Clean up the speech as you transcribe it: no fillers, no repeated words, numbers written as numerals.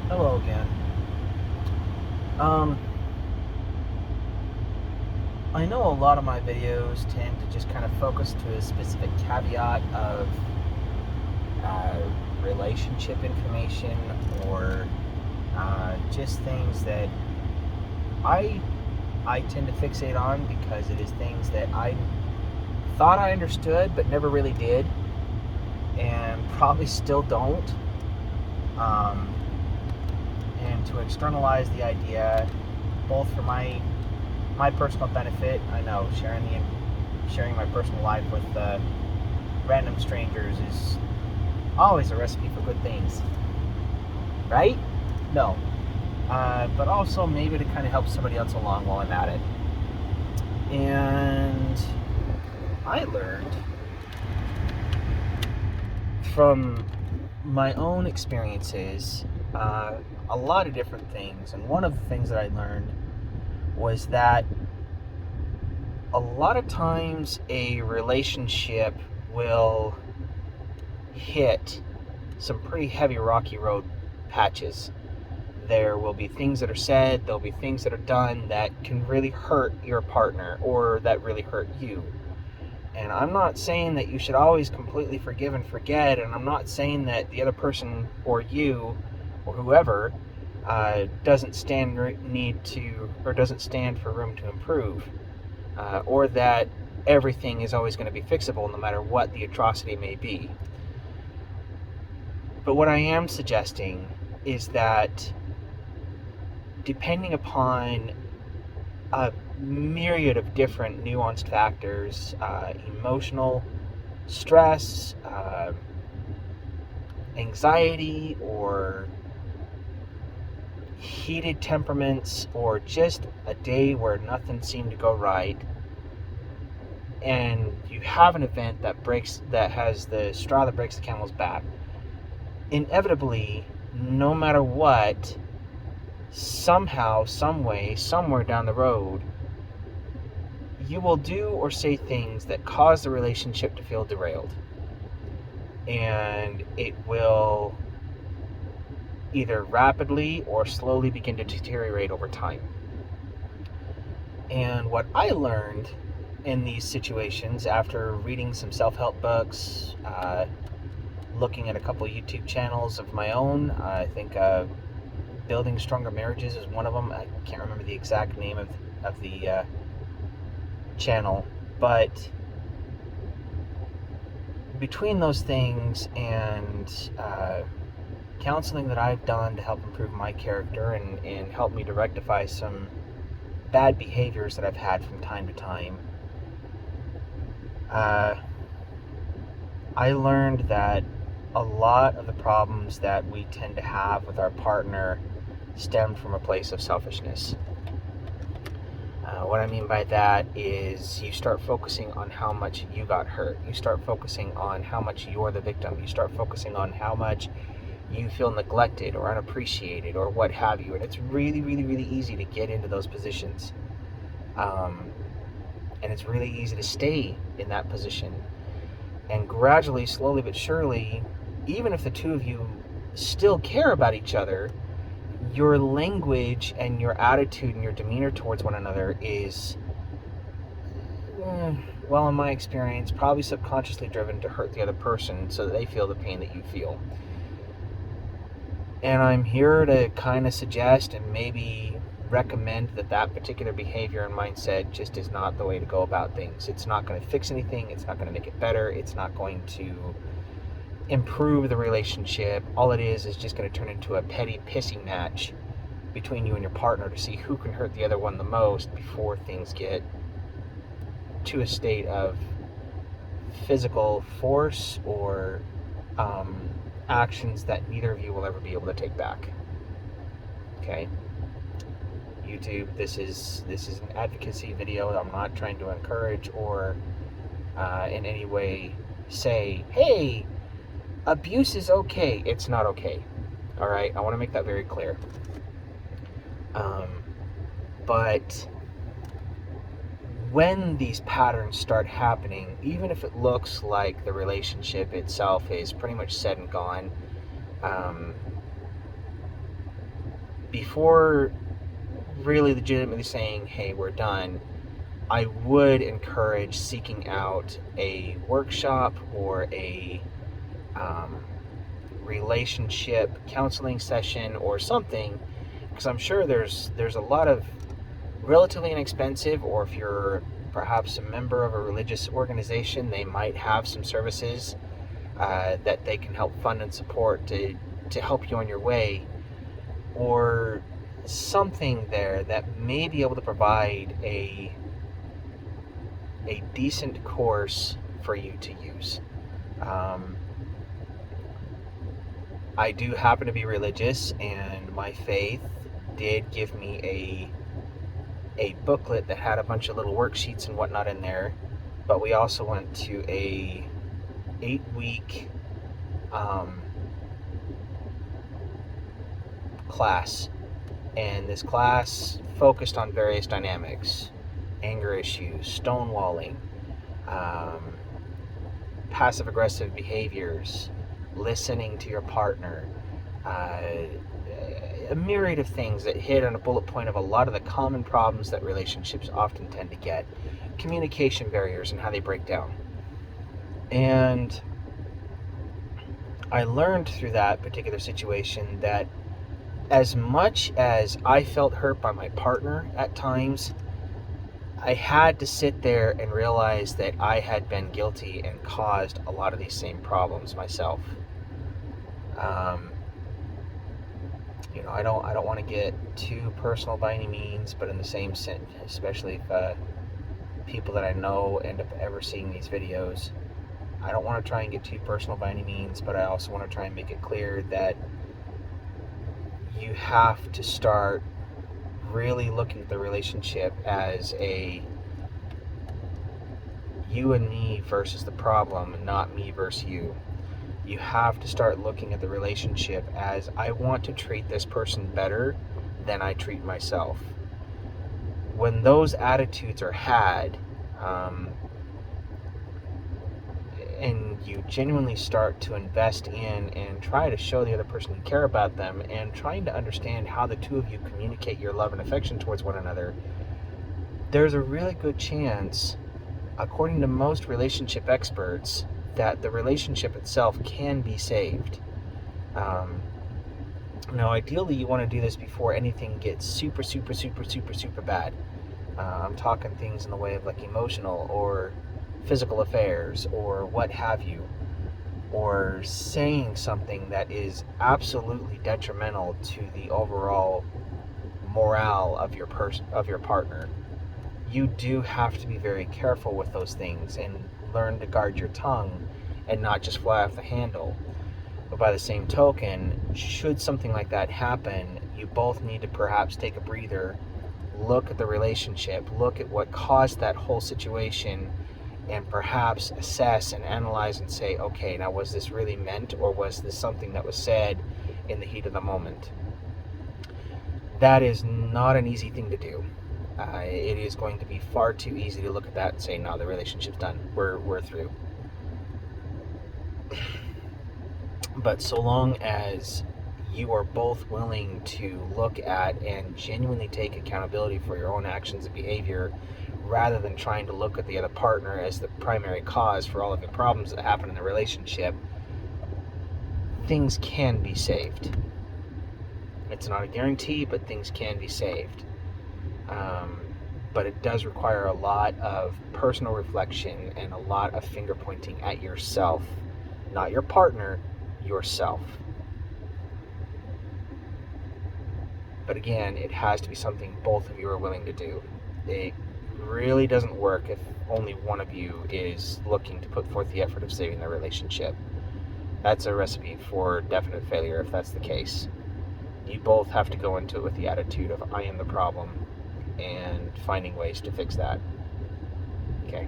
Hello again. Um, I know a lot of my videos tend to just kind of focus to a specific caveat of uh, relationship information or just things that I I tend to fixate on because it is things that I thought I understood but never really did, and probably still don't. Um, and to externalize the idea, both for my personal benefit. I know sharing my personal life with random strangers is always a recipe for good things, right? No, but also maybe to kind of help somebody else along while I'm at it. And I learned from my own experiences a lot of different things, and one of the things that I learned was that a lot of times a relationship will hit some pretty heavy rocky road patches. There will be things that are said, there'll be things that are done that can really hurt your partner or that really hurt you. And I'm not saying that you should always completely forgive and forget, and I'm not saying that the other person or you or whoever doesn't stand need to or doesn't stand for room to improve, or that everything is always going to be fixable no matter what the atrocity may be. But what I am suggesting is that depending upon a myriad of different nuanced factors, emotional stress, anxiety, or heated temperaments, or just a day where nothing seemed to go right, and you have an event that has the straw that breaks the camel's back, inevitably, no matter what, somehow, some way, somewhere down the road, you will do or say things that cause the relationship to feel derailed. And it will either rapidly or slowly begin to deteriorate over time. And what I learned in these situations after reading some self help books, looking at a couple of YouTube channels of my own, I think Building Stronger Marriages is one of them. I can't remember the exact name of the channel, but between those things and counseling that I've done to help improve my character and help me to rectify some bad behaviors that I've had from time to time, uh, I learned that a lot of the problems that we tend to have with our partner stem from a place of selfishness. What I mean by that is you start focusing on how much you got hurt. You start focusing on how much you're the victim. You start focusing on how much you feel neglected or unappreciated or what have you. And it's really, really, really easy to get into those positions. And it's really easy to stay in that position. And gradually, slowly but surely, even if the two of you still care about each other, your language and your attitude and your demeanor towards one another is, well, in my experience, probably subconsciously driven to hurt the other person so that they feel the pain that you feel. And I'm here to kind of suggest and maybe recommend that particular behavior and mindset just is not the way to go about things. It's not going to fix anything. It's not going to make it better. It's not going to improve the relationship. All it is just going to turn into a petty pissing match between you and your partner to see who can hurt the other one the most before things get to a state of physical force or actions that neither of you will ever be able to take back. Okay, YouTube, this is an advocacy video. I'm not trying to encourage or in any way say, hey, abuse is okay. It's not okay. All right, I want to make that very clear. But when these patterns start happening, even if it looks like the relationship itself is pretty much said and gone, before really legitimately saying, hey, we're done, I would encourage seeking out a workshop or a relationship counseling session or something, because I'm sure there's a lot of relatively inexpensive, or if you're perhaps a member of a religious organization, they might have some services that they can help fund and support to help you on your way, or something there that may be able to provide a decent course for you to use. I do happen to be religious, and my faith did give me a booklet that had a bunch of little worksheets and whatnot in there. But we also went to a 8-week class, and this class focused on various dynamics: anger issues, stonewalling, passive aggressive behaviors, listening to your partner, a myriad of things that hit on a bullet point of a lot of the common problems that relationships often tend to get, communication barriers and how they break down. And I learned through that particular situation that as much as I felt hurt by my partner at times, I had to sit there and realize that I had been guilty and caused a lot of these same problems myself. I don't want to get too personal by any means, but in the same sense, especially if people that I know end up ever seeing these videos, I don't want to try and get too personal by any means, but I also want to try and make it clear that you have to start really looking at the relationship as a you and me versus the problem, not me versus you. You have to start looking at the relationship as, I want to treat this person better than I treat myself. When those attitudes are had, and you genuinely start to invest in and try to show the other person you care about them, and trying to understand how the two of you communicate your love and affection towards one another, there's a really good chance, according to most relationship experts, that the relationship itself can be saved. Now, ideally, you want to do this before anything gets super bad. I'm talking things in the way of like emotional or physical affairs or what have you, or saying something that is absolutely detrimental to the overall morale of your partner. You do have to be very careful with those things and learn to guard your tongue and not just fly off the handle. But by the same token, should something like that happen, you both need to perhaps take a breather, look at the relationship, look at what caused that whole situation, and perhaps assess and analyze and say, okay, now was this really meant, or was this something that was said in the heat of the moment? That is not an easy thing to do. It is going to be far too easy to look at that and say, no, the relationship's done. We're through. But so long as you are both willing to look at and genuinely take accountability for your own actions and behavior, rather than trying to look at the other partner as the primary cause for all of the problems that happen in the relationship, things can be saved. It's not a guarantee, but things can be saved. But it does require a lot of personal reflection and a lot of finger pointing at yourself, not your partner, yourself. But again, it has to be something both of you are willing to do. It really doesn't work if only one of you is looking to put forth the effort of saving the relationship. That's a recipe for definite failure if that's the case. You both have to go into it with the attitude of, I am the problem, and finding ways to fix that. Okay.